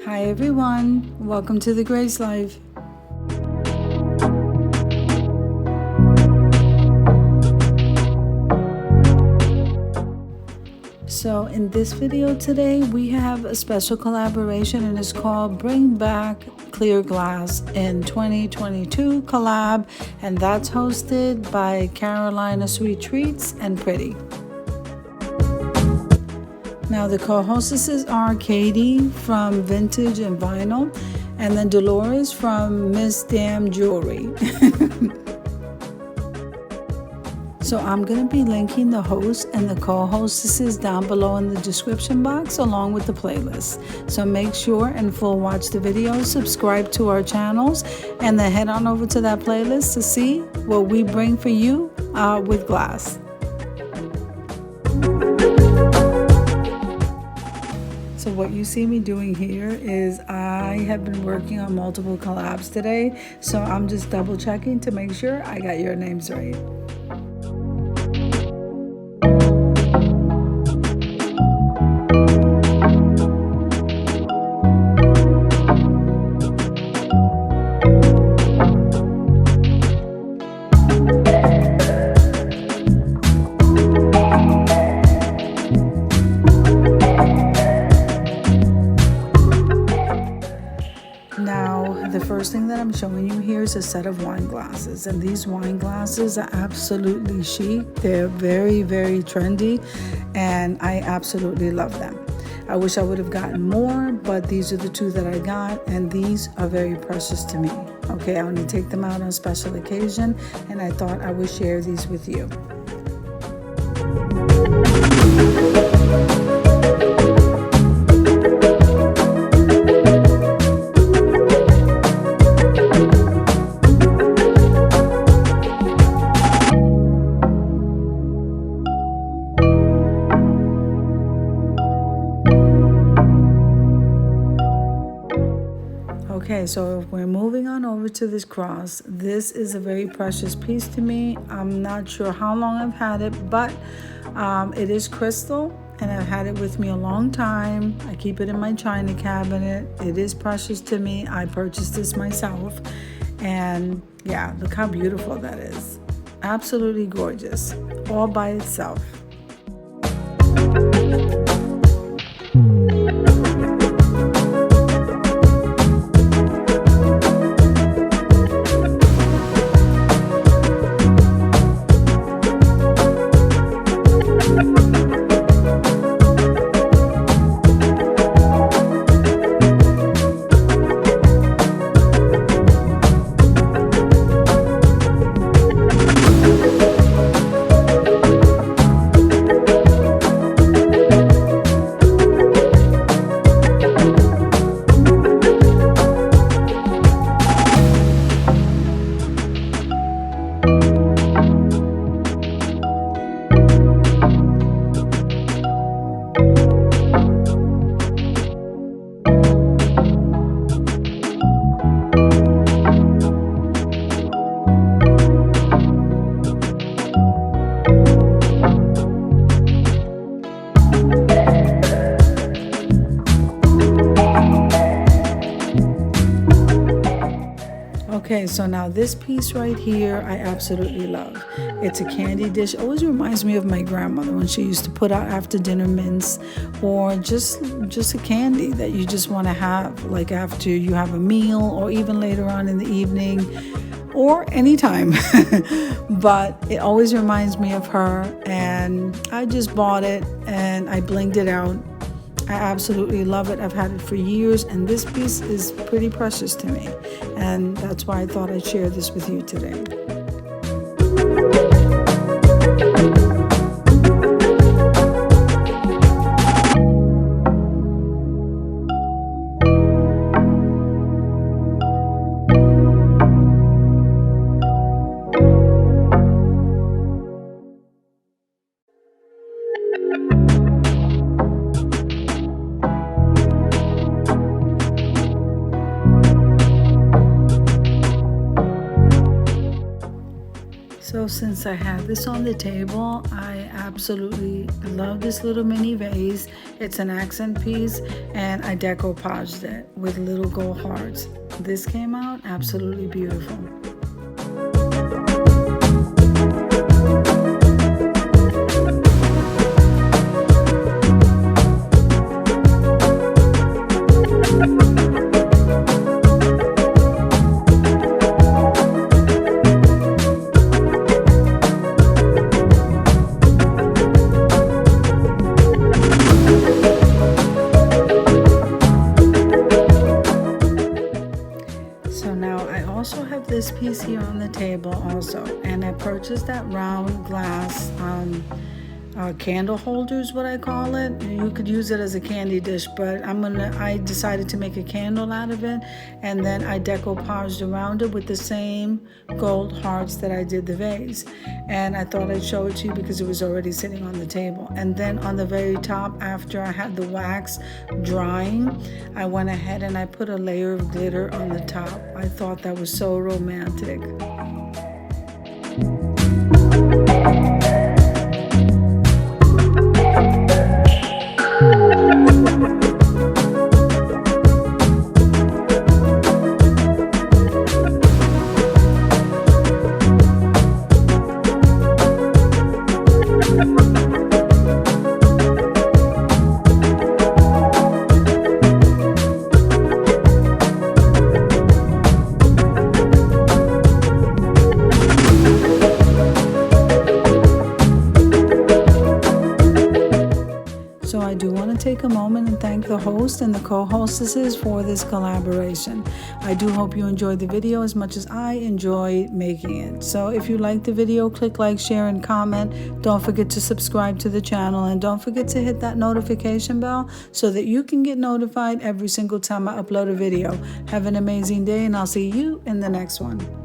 Hi everyone, welcome to the Grace Life. So in this video today, we have a special collaboration and it's called Bring Back Clear Glass in 2022 collab, and that's hosted by Carolina Sweet Treats and Pretty. Now the co-hostesses are Katie from Vintage and Vinyl, and then Dolores from Miss Damn Jewelry. So I'm going to be linking the host and the co-hostesses down below in the description box along with the playlist. So make sure and full watch the video, subscribe to our channels, and then head on over to that playlist to see what we bring for you with glass. So what you see me doing here is I have been working on multiple collabs today. So I'm just double checking to make sure I got your names right. The first thing that I'm showing you here is a set of wine glasses, and these wine glasses are absolutely chic. They're very, very trendy, and I absolutely love them. I wish I would have gotten more, but these are the two that I got, and these are very precious to me. Okay, I only take them out on special occasion, and I thought I would share these with you. Okay, so if we're moving on over to this cross, this is a very precious piece to me. I'm not sure how long I've had it, but it is crystal and I've had it with me a long time. I keep it in my china cabinet. It is precious to me. I purchased this myself, and yeah, look how beautiful that is. Absolutely gorgeous, all by itself. Okay, so now this piece right here, I absolutely love. It's a candy dish. Always reminds me of my grandmother when she used to put out after dinner mints, or just a candy that you just want to have, like after you have a meal, or even later on in the evening, or anytime. But it always reminds me of her, and I just bought it and I blinged it out. I absolutely love it. I've had it for years, and this piece is pretty precious to me, and that's why I thought I'd share this with you today. So since I have this on the table, I absolutely love this little mini vase. It's an accent piece, and I decoupaged it with little gold hearts. This came out absolutely beautiful. So now I also have this piece here on the table also, and I purchased that round glass candle holder is what I call it. You could use it as a candy dish, but I decided to make a candle out of it, and then I decoupaged around it with the same gold hearts that I did the vase. And I thought I'd show it to you because it was already sitting on the table. And then on the very top, after I had the wax drying, I went ahead and I put a layer of glitter on the top. I thought that was so romantic. So I do want to take a moment and thank the host and the co-hostesses for this collaboration. I do hope you enjoyed the video as much as I enjoy making it. So if you like the video, click like, share, and comment. Don't forget to subscribe to the channel, and don't forget to hit that notification bell so that you can get notified every single time I upload a video. Have an amazing day, and I'll see you in the next one.